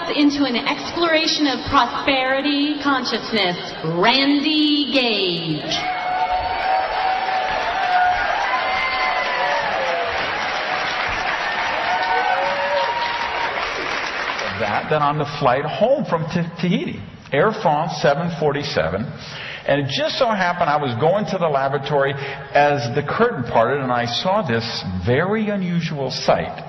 us into an exploration of prosperity consciousness, Randy Gage. Then on the flight home from Tahiti, Air France 747, and it just so happened I was going to the lavatory as the curtain parted, and I saw this very unusual sight.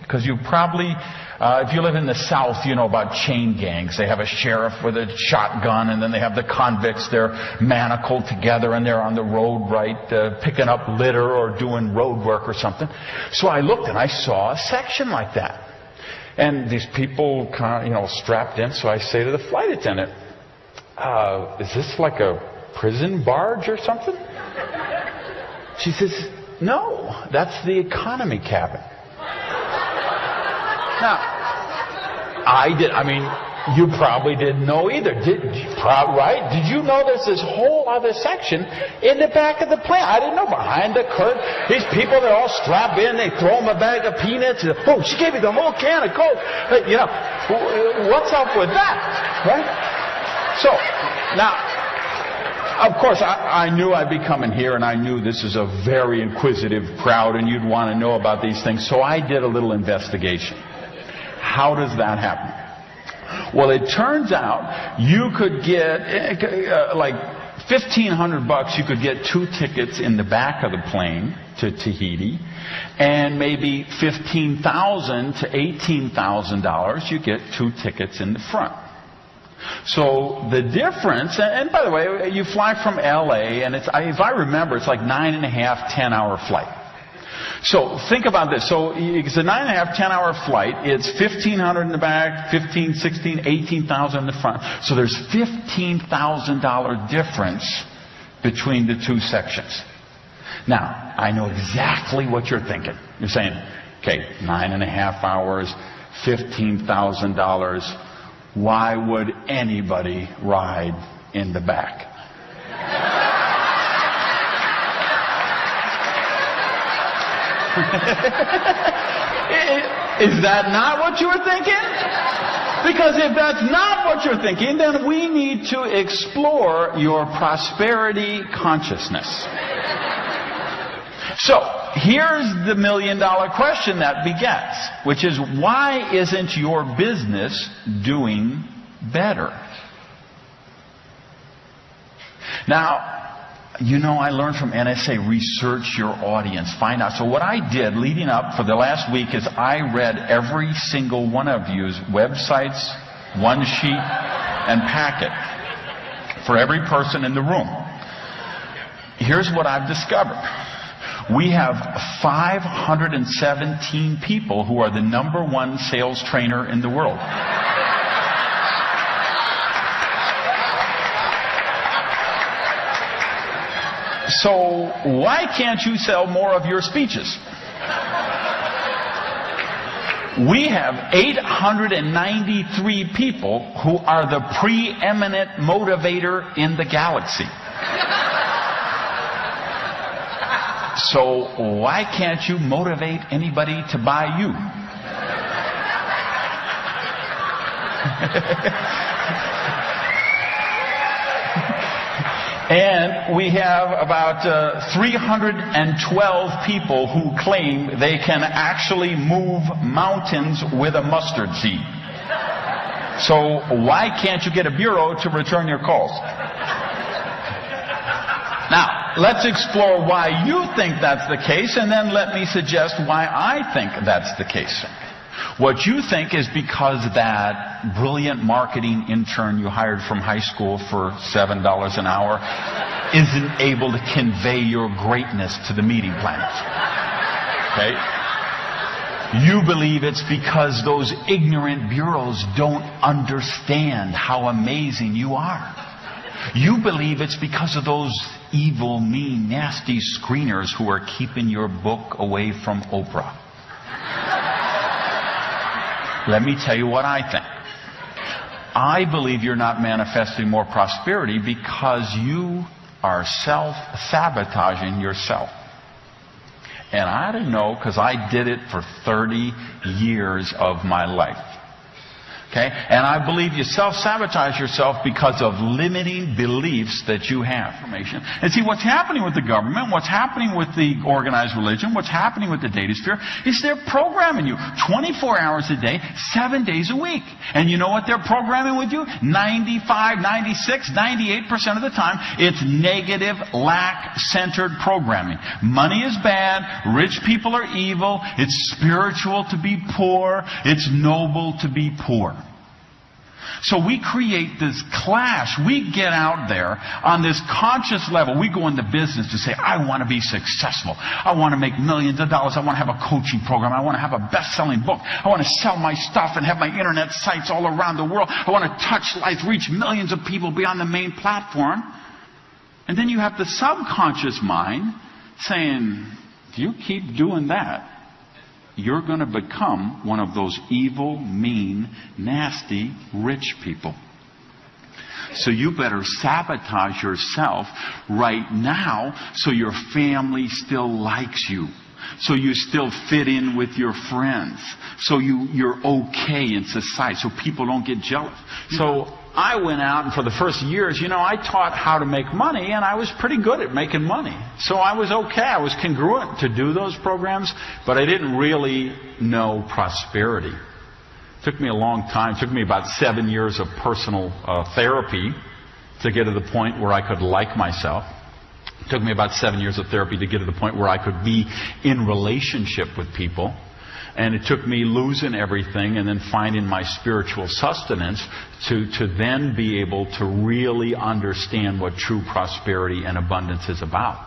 Because you probably, if you live in the South, you know about chain gangs. They have a sheriff with a shotgun, and then they have the convicts. They're manacled together, and they're on the road, right, picking up litter or doing road work or something. So I looked, and I saw a section like that. And these people, strapped in. So I say to the flight attendant, is this like a prison barge or something? She says, no, that's the economy cabin. Now, you probably didn't know either. Right? Did you know there's this whole other section in the back of the plane? I didn't know. Behind the curtain, these people, they're all strapped in. They throw them a bag of peanuts. And, oh, she gave me the whole can of Coke. What's up with that? Right? So, now, of course, I knew I'd be coming here, and I knew this is a very inquisitive crowd, and you'd want to know about these things. So I did a little investigation. How does that happen? Well, it turns out you could get like $1,500. You could get 2 tickets in the back of the plane to Tahiti, and maybe $15,000 to $18,000. You get 2 tickets in the front. So the difference, and by the way, you fly from LA, and if I remember, it's like 9.5, 10-hour flight. So think about this. So it's a 9.5, 10-hour flight. It's $1,500 in the back, $15,000, $16,000, $18,000 in the front. So there's $15,000 difference between the 2 sections. Now, I know exactly what you're thinking. You're saying, okay, 9.5 hours, $15,000. Why would anybody ride in the back? Is that not what you were thinking? Because if that's not what you're thinking, then we need to explore your prosperity consciousness. So, here's the $1 million question that begets, which is, why isn't your business doing better? Now, I learned from NSA, research your audience, find out. So what I did leading up for the last week is I read every single one of you's websites, one sheet, and packet for every person in the room. Here's what I've discovered. We have 517 people who are the #1 sales trainer in the world. So why can't you sell more of your speeches? We have 893 people who are the preeminent motivator in the galaxy. So why can't you motivate anybody to buy you? And we have about 312 people who claim they can actually move mountains with a mustard seed. So why can't you get a bureau to return your calls? Now, let's explore why you think that's the case, and then let me suggest why I think that's the case. What you think is because that brilliant marketing intern you hired from high school for $7 an hour isn't able to convey your greatness to the meeting planners. Okay? You believe it's because those ignorant bureaus don't understand how amazing you are. You believe it's because of those evil, mean, nasty screeners who are keeping your book away from Oprah. Let me tell you what I think. I believe you're not manifesting more prosperity because you are self-sabotaging yourself. And I don't know, because I did it for 30 years of my life. Okay? And I believe you self-sabotage yourself because of limiting beliefs that you have. And see, what's happening with the government, what's happening with the organized religion, what's happening with the data sphere, is they're programming you 24 hours a day, 7 days a week. And you know what they're programming with you? 95, 96, 98% of the time, it's negative, lack-centered programming. Money is bad, rich people are evil, it's spiritual to be poor, it's noble to be poor. So we create this clash. We get out there on this conscious level. We go into business to say, I want to be successful. I want to make millions of dollars. I want to have a coaching program. I want to have a best-selling book. I want to sell my stuff and have my internet sites all around the world. I want to touch lives, reach millions of people beyond the main platform. And then you have the subconscious mind saying, if you keep doing that, you're going to become one of those evil, mean, nasty, rich people. So you better sabotage yourself right now so your family still likes you. So you still fit in with your friends. So you're okay in society. So people don't get jealous. So I went out, and for the first years, I taught how to make money, and I was pretty good at making money. So I was okay. I was congruent to do those programs, but I didn't really know prosperity. It took me a long time. It took me about 7 years of personal therapy to get to the point where I could like myself. It took me about 7 years of therapy to get to the point where I could be in relationship with people. And it took me losing everything and then finding my spiritual sustenance to then be able to really understand what true prosperity and abundance is about.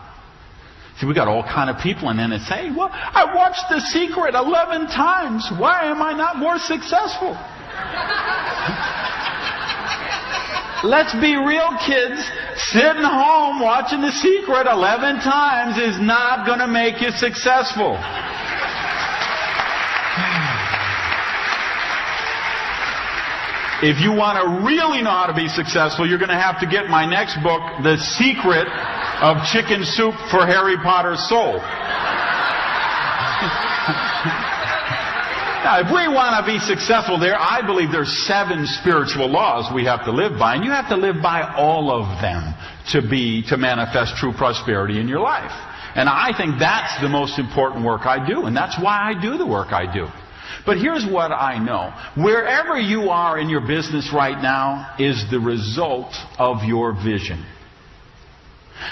See, we got all kind of people, and then they say, well, I watched The Secret 11 times. Why am I not more successful? Let's be real, kids. Sitting home watching The Secret 11 times is not going to make you successful. If you want to really know how to be successful, you're going to have to get my next book, The Secret of Chicken Soup for Harry Potter's Soul. Now, if we want to be successful there, I believe there's 7 spiritual laws we have to live by, and you have to live by all of them to manifest true prosperity in your life. And I think that's the most important work I do, and that's why I do the work I do. But here's what I know. Wherever you are in your business right now is the result of your vision.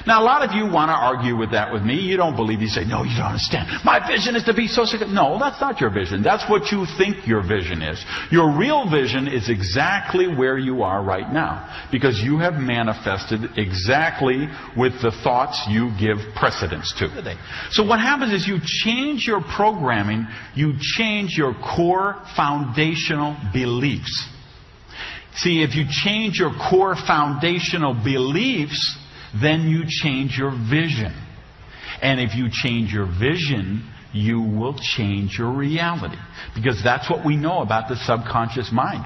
Now, a lot of you want to argue with that with me. You don't believe. You say, no, you don't understand. My vision is to be so successful. No, that's not your vision. That's what you think your vision is. Your real vision is exactly where you are right now, because you have manifested exactly with the thoughts you give precedence to. So what happens is you change your programming, you change your core foundational beliefs. See, if you change your core foundational beliefs, then you change your vision. And if you change your vision, you will change your reality. Because that's what we know about the subconscious mind.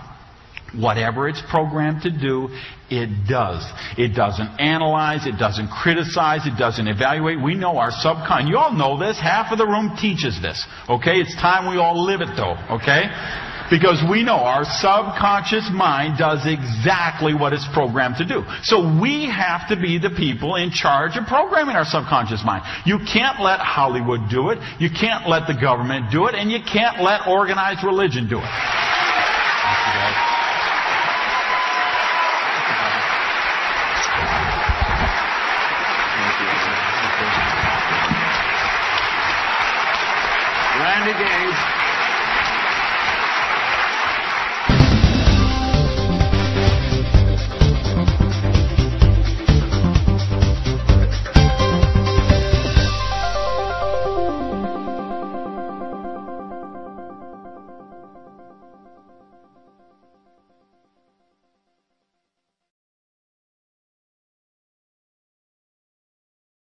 Whatever it's programmed to do, it does. It doesn't analyze, it doesn't criticize, it doesn't evaluate. We know our subconscious. You all know this. Half of the room teaches this. Okay? It's time we all live it though. Okay? Because we know our subconscious mind does exactly what it's programmed to do. So we have to be the people in charge of programming our subconscious mind. You can't let Hollywood do it. You can't let the government do it. And you can't let organized religion do it. Randy Gage.